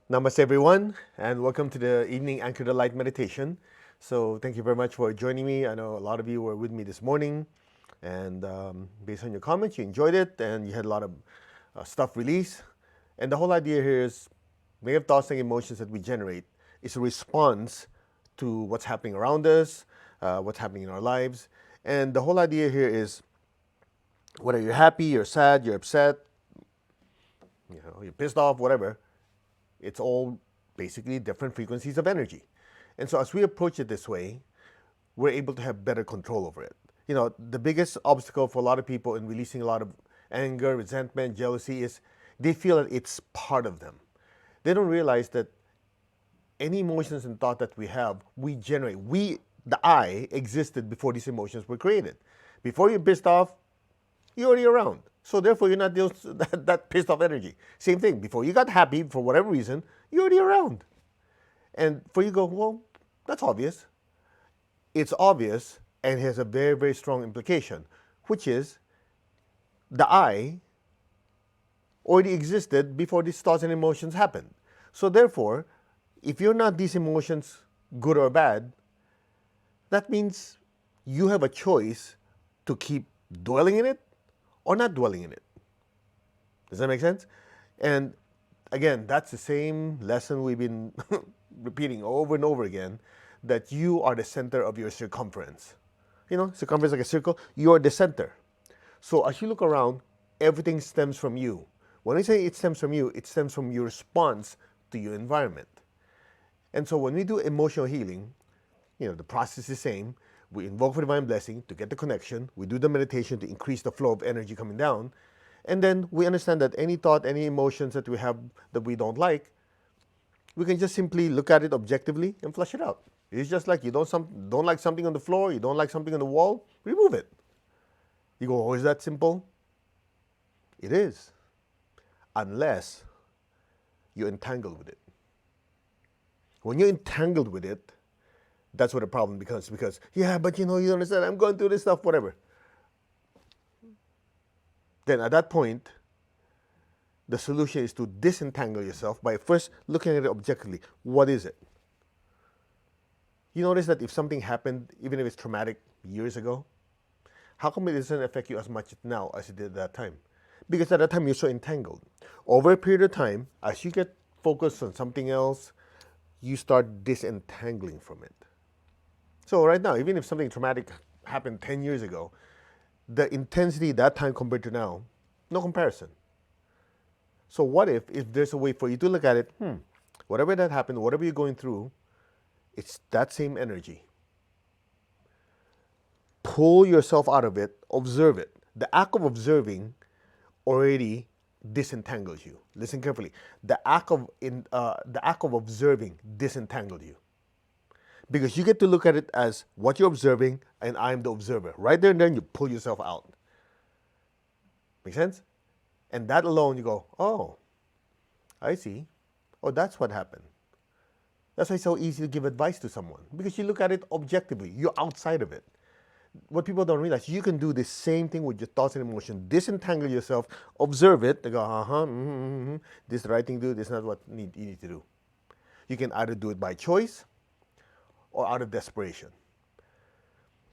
Namaste, everyone, and welcome to the evening Anchor the Light meditation. So, thank you very much for joining me. I know a lot of you were with me this morning, and based on your comments, you enjoyed it, and you had a lot of stuff released. And the whole idea here is negative thoughts and emotions that we generate is a response to what's happening around us, what's happening in our lives. And the whole idea here is whether you're happy, you're sad, you're upset, you're pissed off, whatever. It's all basically different frequencies of energy. And so as we approach it this way, we're able to have better control over it. The biggest obstacle for a lot of people in releasing a lot of anger, resentment, jealousy is they feel that it's part of them. They don't realize that any emotions and thought that we have, we generate. The I, existed before these emotions were created. Before you're pissed off, you're already around. So therefore, you're not that pissed off energy. Same thing. Before you got happy, for whatever reason, you're already around. And for you to go, well, that's obvious. It's obvious and has a very, very strong implication, which is the I already existed before these thoughts and emotions happened. So therefore, if you're not these emotions, good or bad, that means you have a choice to keep dwelling in it or not dwelling in it. Does that make sense? And again, that's the same lesson we've been repeating over and over again, that you are the center of your circumference. Circumference like a circle, you're the center. So as you look around, everything stems from you. When I say it stems from you, it stems from your response to your environment. And so when we do emotional healing, the process is the same. We invoke for divine blessing to get the connection. We do the meditation to increase the flow of energy coming down. And then we understand that any thought, any emotions that we have that we don't like, we can just simply look at it objectively and flush it out. It's just like you don't like something on the floor, you don't like something on the wall, remove it. You go, oh, is that simple? It is. Unless you're entangled with it. When you're entangled with it, that's where the problem becomes, because, but you don't understand, I'm going through this stuff, whatever. Then at that point, the solution is to disentangle yourself by first looking at it objectively. What is it? You notice that if something happened, even if it's traumatic years ago, how come it doesn't affect you as much now as it did at that time? Because at that time, you're so entangled. Over a period of time, as you get focused on something else, you start disentangling from it. So right now, even if something traumatic happened 10 years ago, the intensity that time compared to now, no comparison. So what if there's a way for you to look at it, whatever that happened, whatever you're going through, it's that same energy. Pull yourself out of it, observe it. The act of observing already disentangles you. Listen carefully. The act of observing disentangled you. Because you get to look at it as what you're observing, and I'm the observer. Right there and then you pull yourself out. Make sense? And that alone, you go, oh, I see. Oh, that's what happened. That's why it's so easy to give advice to someone. Because you look at it objectively. You're outside of it. What people don't realize, you can do the same thing with your thoughts and emotions. Disentangle yourself, observe it, and go, this is the right thing to do, this is not what you need to do. You can either do it by choice or out of desperation.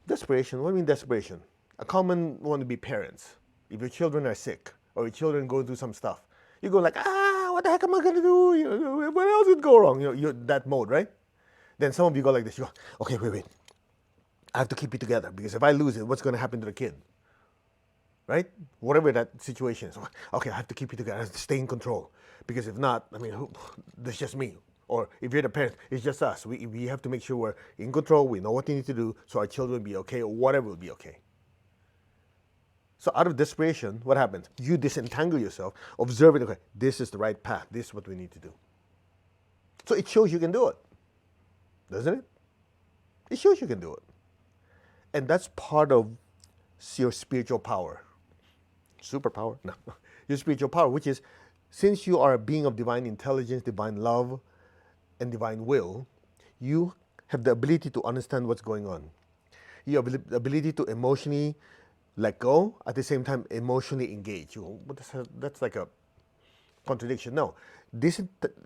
Desperation, what do you mean desperation? A common one would be parents. If your children are sick or your children go through some stuff, you go like, what the heck am I going to do? What else would go wrong? You're that mode, right? Then some of you go like this, you go, okay, wait. I have to keep it together, because if I lose it, what's going to happen to the kid? Right? Whatever that situation is. Okay, I have to keep it together. I have to stay in control. Because if not, that's just me. Or if you're the parent, it's just us. We have to make sure we're in control. We know what we need to do so our children will be okay, or whatever will be okay. So out of desperation, what happens? You disentangle yourself, observe it, okay, this is the right path. This is what we need to do. So it shows you can do it. Doesn't it? It shows you can do it. And that's part of your spiritual power. Superpower? No. Your spiritual power, which is, since you are a being of divine intelligence, divine love, and divine will, you have the ability to understand what's going on. You have the ability to emotionally let go, at the same time emotionally engage. That's like a contradiction. No,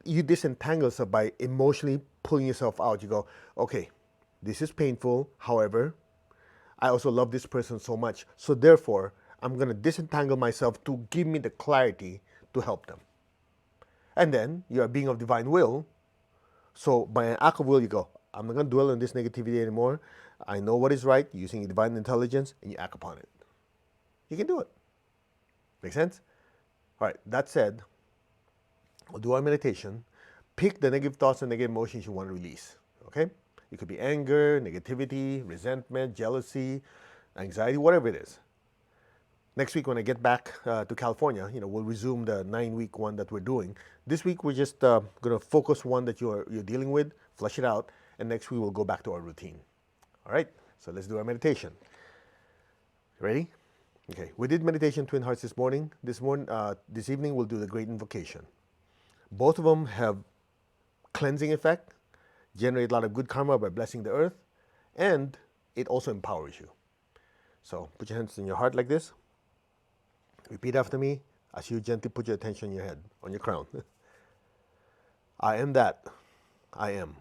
you disentangle yourself by emotionally pulling yourself out. You go, okay, this is painful. However, I also love this person so much. So therefore, I'm going to disentangle myself to give me the clarity to help them. And then you're a being of divine will. So by an act of will, you go, I'm not going to dwell on this negativity anymore. I know what is right using divine intelligence, and you act upon it. You can do it. Make sense? All right, that said, we'll do our meditation. Pick the negative thoughts and negative emotions you want to release. Okay? It could be anger, negativity, resentment, jealousy, anxiety, whatever it is. Next week when I get back to California, we'll resume the 9-week one that we're doing. This week we're just going to focus one that you're dealing with, flush it out, and next week we'll go back to our routine. All right? So let's do our meditation. Ready? Okay. We did meditation Twin Hearts this morning. This evening we'll do the Great Invocation. Both of them have cleansing effect, generate a lot of good karma by blessing the earth, and it also empowers you. So put your hands in your heart like this. Repeat after me as you gently put your attention on your head, on your crown. I am that. I am.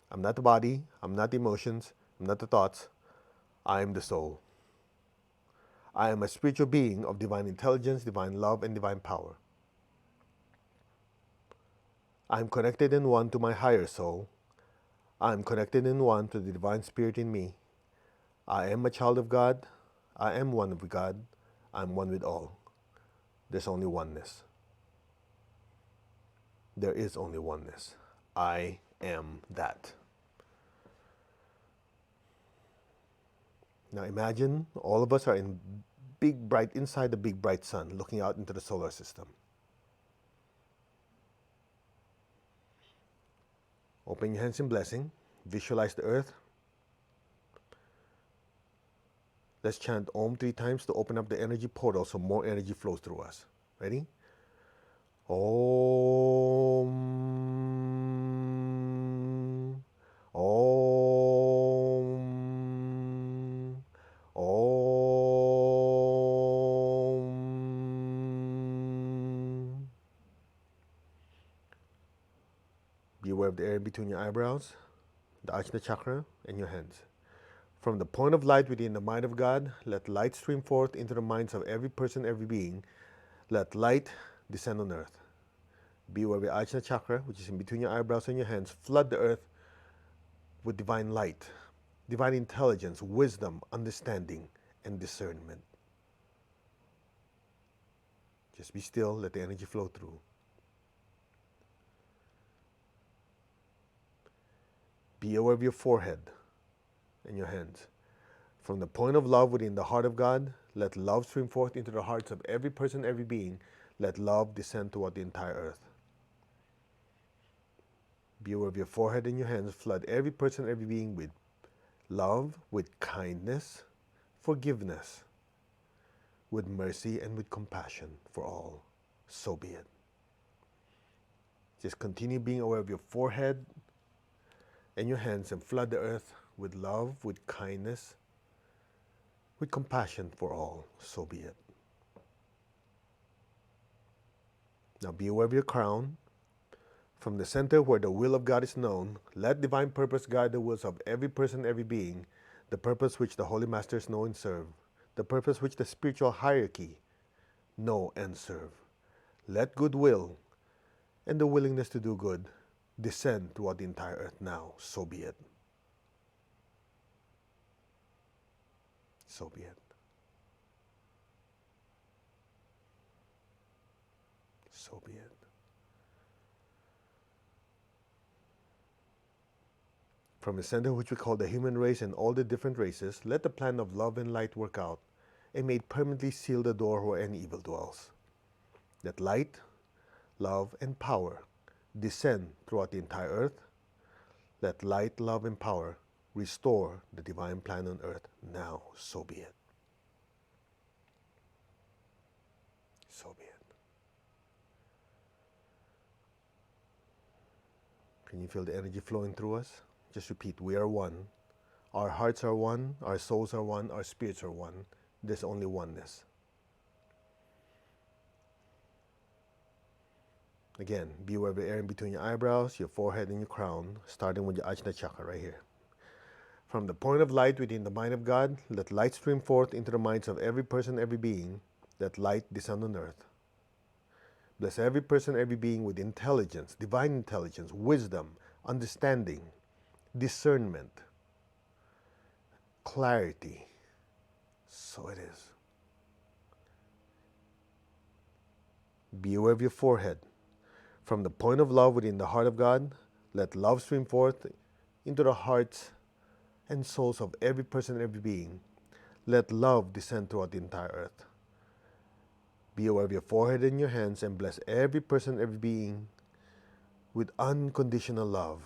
I'm not the body. I'm not the emotions. I'm not the thoughts. I am the soul. I am a spiritual being of divine intelligence, divine love, and divine power. I am connected in one to my higher soul. I am connected in one to the divine spirit in me. I am a child of God. I am one with God. I am one with all. There's only oneness. There is only oneness. I am that. Now imagine all of us are inside the big bright sun, looking out into the solar system. Open your hands in blessing. Visualize the earth. Let's chant Om 3 times to open up the energy portal so more energy flows through us. Ready? Om. Om. Om. Be aware of the area between your eyebrows, the Ashna Chakra, and your hands. From the point of light within the mind of God, let light stream forth into the minds of every person, every being. Let light descend on earth. Be aware of the Ashna Chakra, which is in between your eyebrows and your hands. Flood the earth with divine light, divine intelligence, wisdom, understanding, and discernment. Just be still, let the energy flow through. Be aware of your forehead and your hands. From the point of love within the heart of God, let love stream forth into the hearts of every person, every being. Let love descend toward the entire earth. Be aware of your forehead and your hands. Flood every person, every being with love, with kindness, forgiveness, with mercy, and with compassion for all. So be it. Just continue being aware of your forehead and your hands and flood the earth with love, with kindness, with compassion for all. So be it. Now be aware of your crown. From the center where the will of God is known, let divine purpose guide the wills of every person, every being, the purpose which the Holy Masters know and serve, the purpose which the spiritual hierarchy know and serve. Let goodwill and the willingness to do good descend throughout the entire earth now. So be it. So be it. So be it. From the center which we call the human race and all the different races, let the plan of love and light work out, and may it permanently seal the door where any evil dwells. Let light, love, and power descend throughout the entire earth. Let light, love, and power restore the divine plan on earth now. So be it. So be it. Can you feel the energy flowing through us? Just repeat, we are one. Our hearts are one, our souls are one, our spirits are one. There's only oneness. Again, be aware of the area in between your eyebrows, your forehead, and your crown, starting with your Ashna Chakra right here. From the point of light within the mind of God, let light stream forth into the minds of every person, every being. Let light descend on earth. Bless every person, every being with intelligence, divine intelligence, wisdom, understanding, discernment, clarity. So it is. Be aware of your forehead. From the point of love within the heart of God, let love stream forth into the hearts and souls of every person, every being. Let love descend throughout the entire earth. Be aware of your forehead and your hands and bless every person, every being with unconditional love,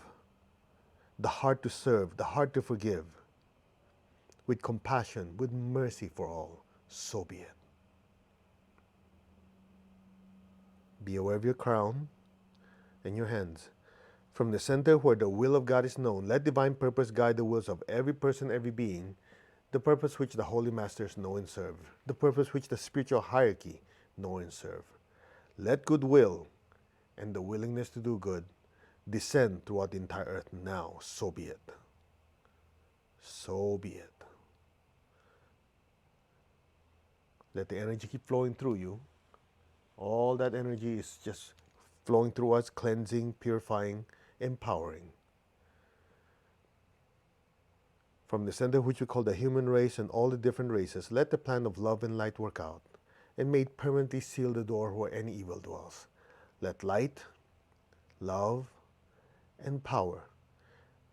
the heart to serve, the heart to forgive, with compassion, with mercy for all. So be it. Be aware of your crown and your hands. From the center where the will of God is known, let divine purpose guide the wills of every person, every being, the purpose which the Holy Masters know and serve, the purpose which the spiritual hierarchy know and serve. Let goodwill and the willingness to do good descend throughout the entire earth now. So be it. So be it. Let the energy keep flowing through you. All that energy is just flowing through us, cleansing, purifying, empowering. From the center which we call the human race and all the different races, let the plan of love and light work out, and may it permanently seal the door where any evil dwells. Let light, love, and power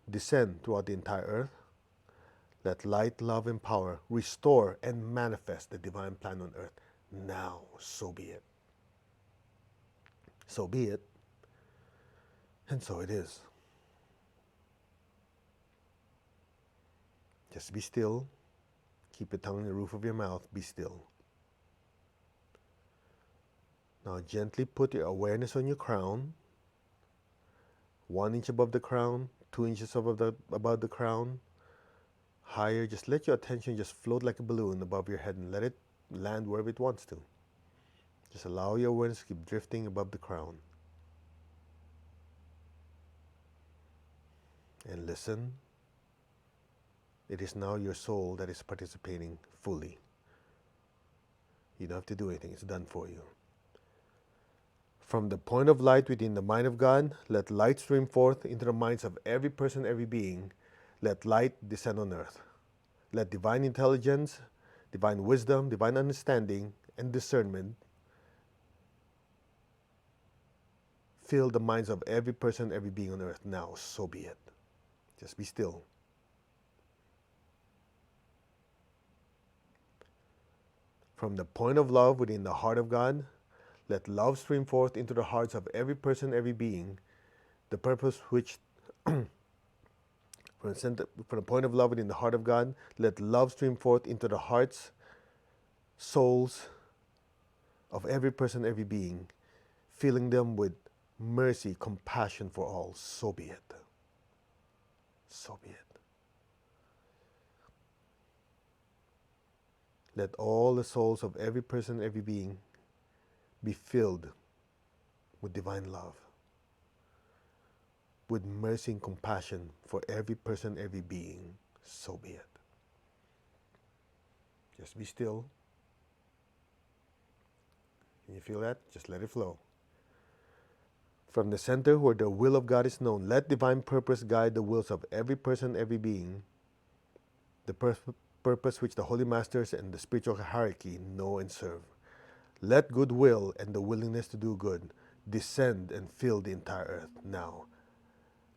descend throughout the entire earth. Let light, love, and power restore and manifest the divine plan on earth. Now, so be it. So be it, and so it is. Just be still. Keep your tongue in the roof of your mouth. Be still. Now gently put your awareness on your crown. 1 inch above the crown, 2 inches above the crown. Higher, just let your attention just float like a balloon above your head and let it land wherever it wants to. Just allow your awareness to keep drifting above the crown. And listen. It is now your soul that is participating fully. You don't have to do anything, it's done for you. From the point of light within the mind of God, let light stream forth into the minds of every person, every being. Let light descend on earth. Let divine intelligence, divine wisdom, divine understanding, and discernment fill the minds of every person, every being on earth now. So be it. Just be still. From the point of love within the heart of God, let love stream forth into the hearts of every person, every being, the purpose which, from the point of love within the heart of God, let love stream forth into the hearts, souls of every person, every being, filling them with mercy, compassion for all. So be it. So be it. Let all the souls of every person, every being be filled with divine love, with mercy and compassion for every person, every being. So be it. Just be still. Can you feel that? Just let it flow. From the center where the will of God is known, let divine purpose guide the wills of every person, every being, the purpose which the Holy Masters and the spiritual hierarchy know and serve. Let goodwill and the willingness to do good descend and fill the entire earth now.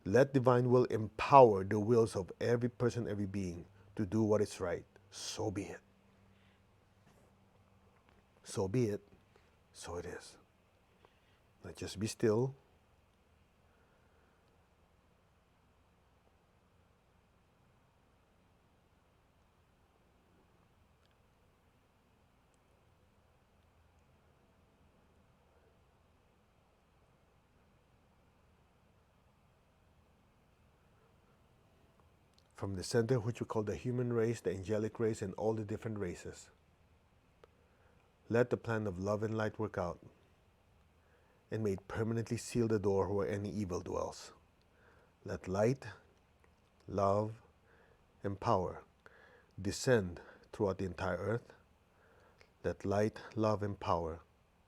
Let divine will empower the wills of every person, every being to do what is right. So be it. So be it. So it is. Now just be still. From the center, which we call the human race, the angelic race, and all the different races, let the plan of love and light work out, and may it permanently seal the door where any evil dwells. Let light, love, and power descend throughout the entire earth. Let light, love, and power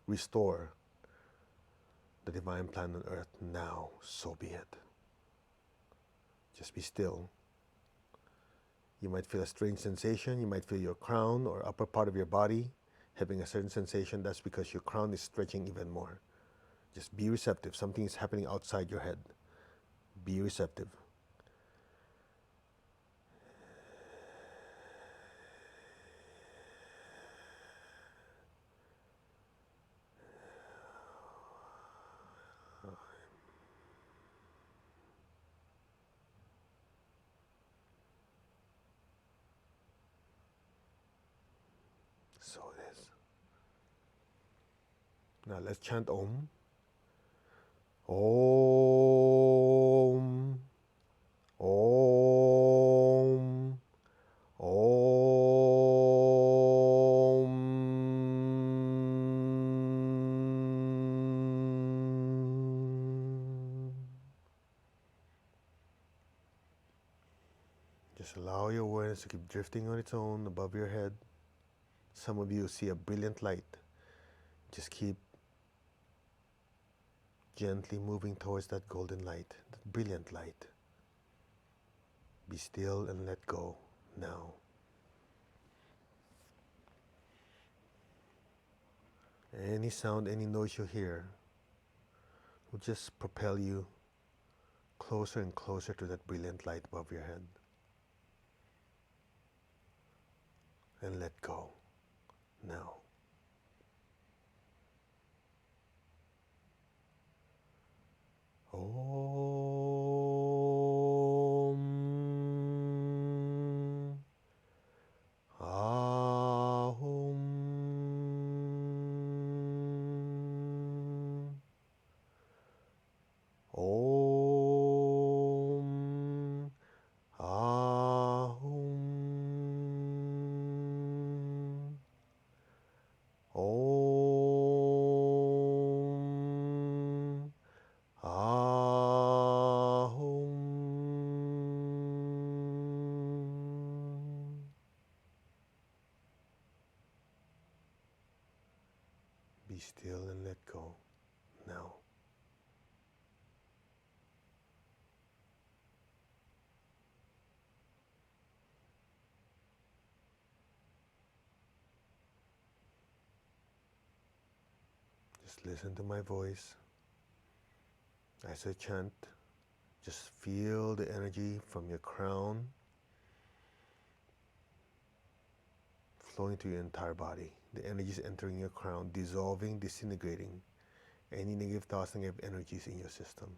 restore the divine plan on earth now. So be it. Just be still. You might feel a strange sensation. You might feel your crown or upper part of your body having a certain sensation. That's because your crown is stretching even more. Just be receptive. Something is happening outside your head. Be receptive. So it is. Now let's chant Om. Om. Om. Om. Just allow your awareness to keep drifting on its own above your head. Some of you see a brilliant light. Just keep gently moving towards that golden light, that brilliant light. Be still and let go now. Any sound, any noise you hear will just propel you closer and closer to that brilliant light above your head. And let go now. Om. Ahum. Om. Ahum. Om. Ahum. Be still and let go now. Just listen to my voice as I chant. Just feel the energy from your crown flowing to your entire body. The energy is entering your crown, dissolving, disintegrating any negative thoughts, negative energies in your system.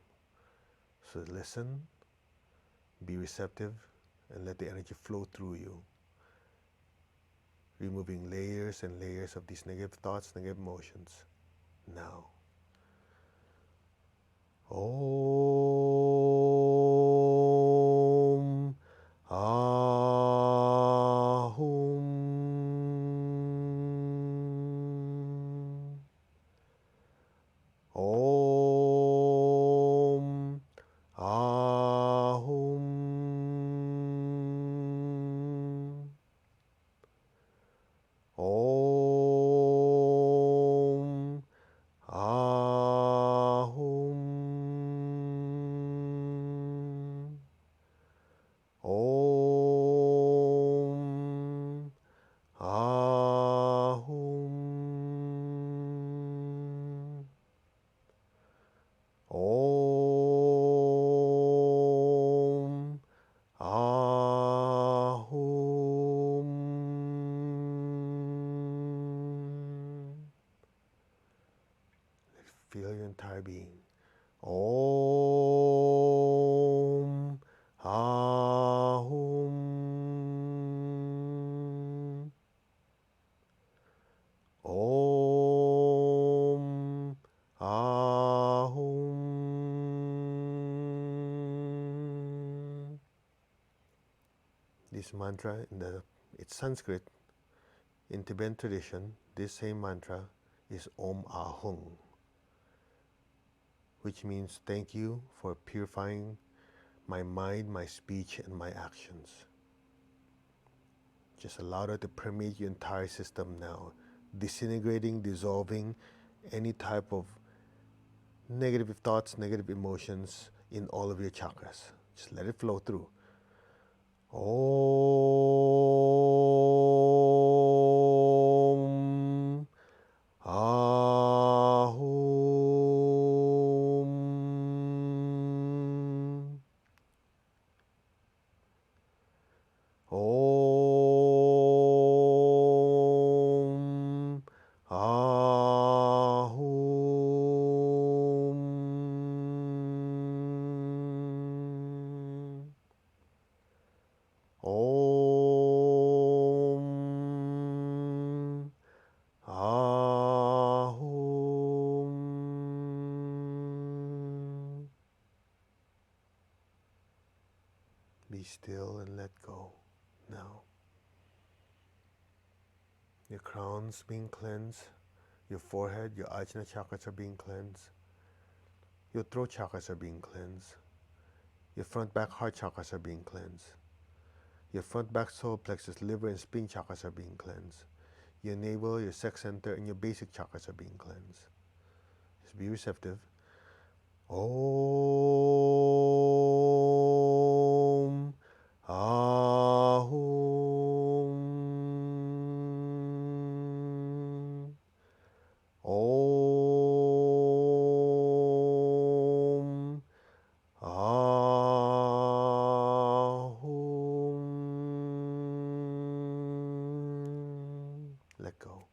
So listen, be receptive, and let the energy flow through you, removing layers and layers of these negative thoughts, negative emotions. Now. Om. Ahum. Om. Ahum. Om. Ahum. Om. Ahum. Om. Ahum. Feel your entire being. Om. Ahum. Om. Ahum. This mantra, it's Sanskrit. In Tibetan tradition, this same mantra is Om Ahung. which means thank you for purifying my mind, my speech, and my actions. Just allow that to permeate your entire system now, disintegrating, dissolving any type of negative thoughts, negative emotions in all of your chakras. Just let it flow through. Om Ahum. Om Ahum. Om Ahum. Be still and let go now. Your crown's being cleansed. Your forehead, your Ashna Chakras are being cleansed. Your throat chakras are being cleansed. Your front back heart chakras are being cleansed. Your front back solar plexus, liver, and spleen chakras are being cleansed. Your navel, your sex center, and your basic chakras are being cleansed. Just be receptive. Om Ahum. Om Ahum. Let go.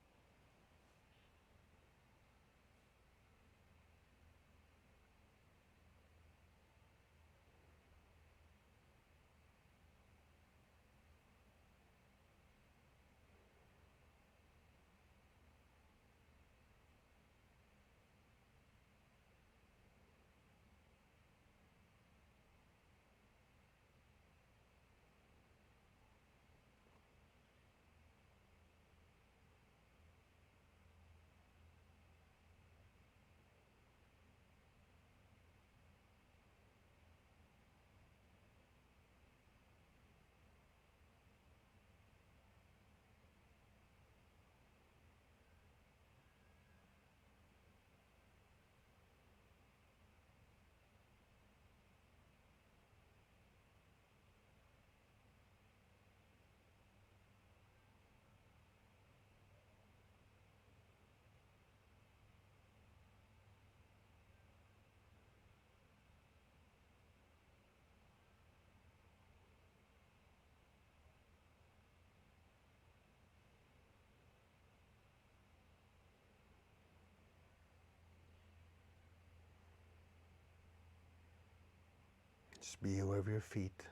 Just be aware of your feet.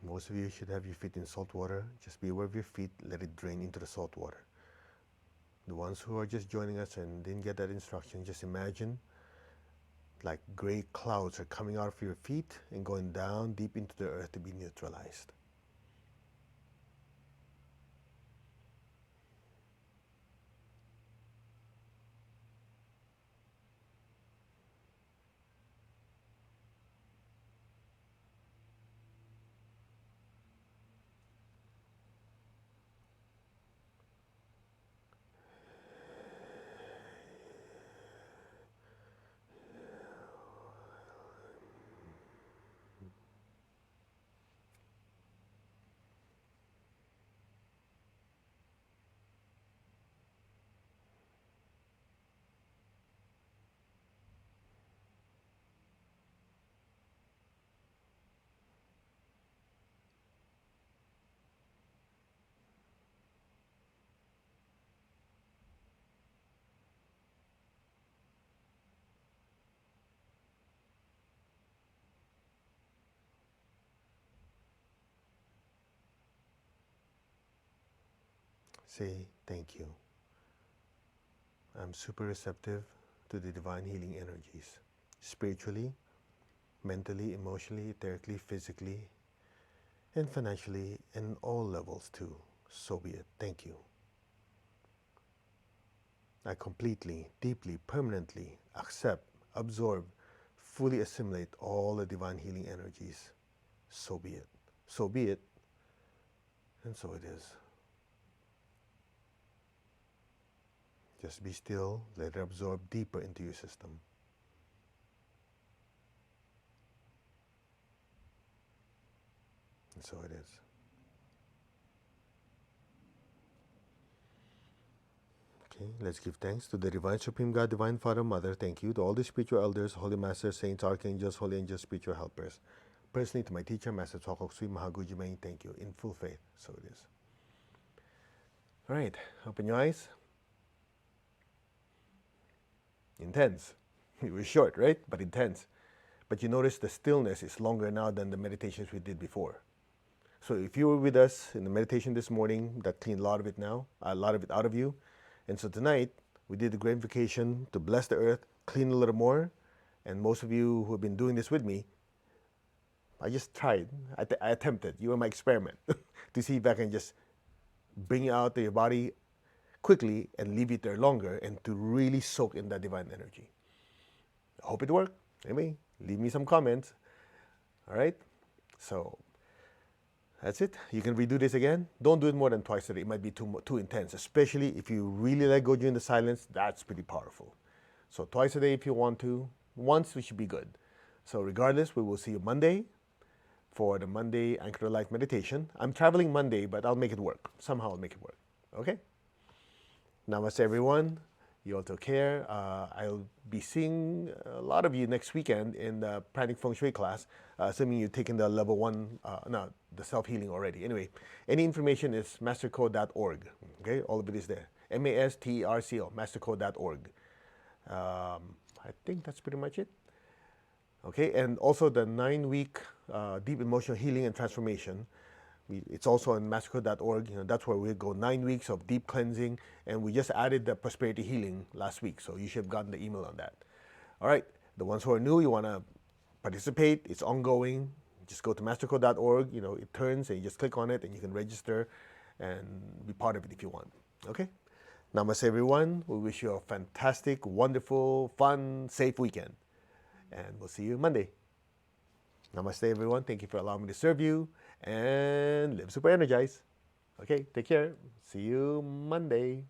Most of you should have your feet in salt water. Just be aware of your feet. Let it drain into the salt water. The ones who are just joining us and didn't get that instruction, just imagine like gray clouds are coming out of your feet and going down deep into the earth to be neutralized. Say thank you. I'm super receptive to the divine healing energies, spiritually, mentally, emotionally, etherically, physically, and financially, and all levels too. So be it. Thank you. I completely, deeply, permanently accept, absorb, fully assimilate all the divine healing energies. So be it. So be it, and so it is. Just be still, let it absorb deeper into your system. And so it is. Okay, let's give thanks to the Divine Supreme God, Divine Father, Mother. Thank you to all the spiritual elders, holy masters, saints, archangels, holy angels, spiritual helpers. Personally, to my teacher, Master Chokok Sui Mahaguji Main, thank you in full faith. So it is. All right, open your eyes. Intense. It was short, right? But intense. But you notice the stillness is longer now than the meditations we did before. So if you were with us in the meditation this morning, that cleaned a lot of it now, a lot of it out of you. And so tonight, we did the great invocation to bless the earth, clean a little more. And most of you who have been doing this with me, I just tried. I attempted. You were my experiment to see if I can just bring it out to your body quickly and leave it there longer and to really soak in that divine energy. I hope it worked. Anyway, leave me some comments. All right? So that's it. You can redo this again. Don't do it more than twice a day. It might be too intense, especially if you really let go during the silence. That's pretty powerful. So twice a day if you want to. Once we should be good. So regardless, we will see you Monday for the Monday Anchor Light meditation. I'm traveling Monday, but I'll make it work. Somehow I'll make it work. Okay? Namaste, everyone. You all take care. I'll be seeing a lot of you next weekend in the Pranic Feng Shui class, assuming you've taken the level 1, the self-healing already. Anyway, any information is mastercode.org. Okay, all of it is there. MASTERCO, mastercode.org. I think that's pretty much it. Okay, and also the 9-week deep emotional healing and transformation. It's also on mastercode.org. That's where we go 9 weeks of deep cleansing, and we just added the prosperity healing last week, so you should have gotten the email on that. All right, the ones who are new, you want to participate. It's ongoing. Just go to mastercode.org. It turns, and you just click on it, and you can register and be part of it if you want. Okay. Namaste, everyone. We wish you a fantastic, wonderful, fun, safe weekend, and we'll see you Monday. Namaste, everyone. Thank you for allowing me to serve you, and live super energized. Okay, take care. See you Monday.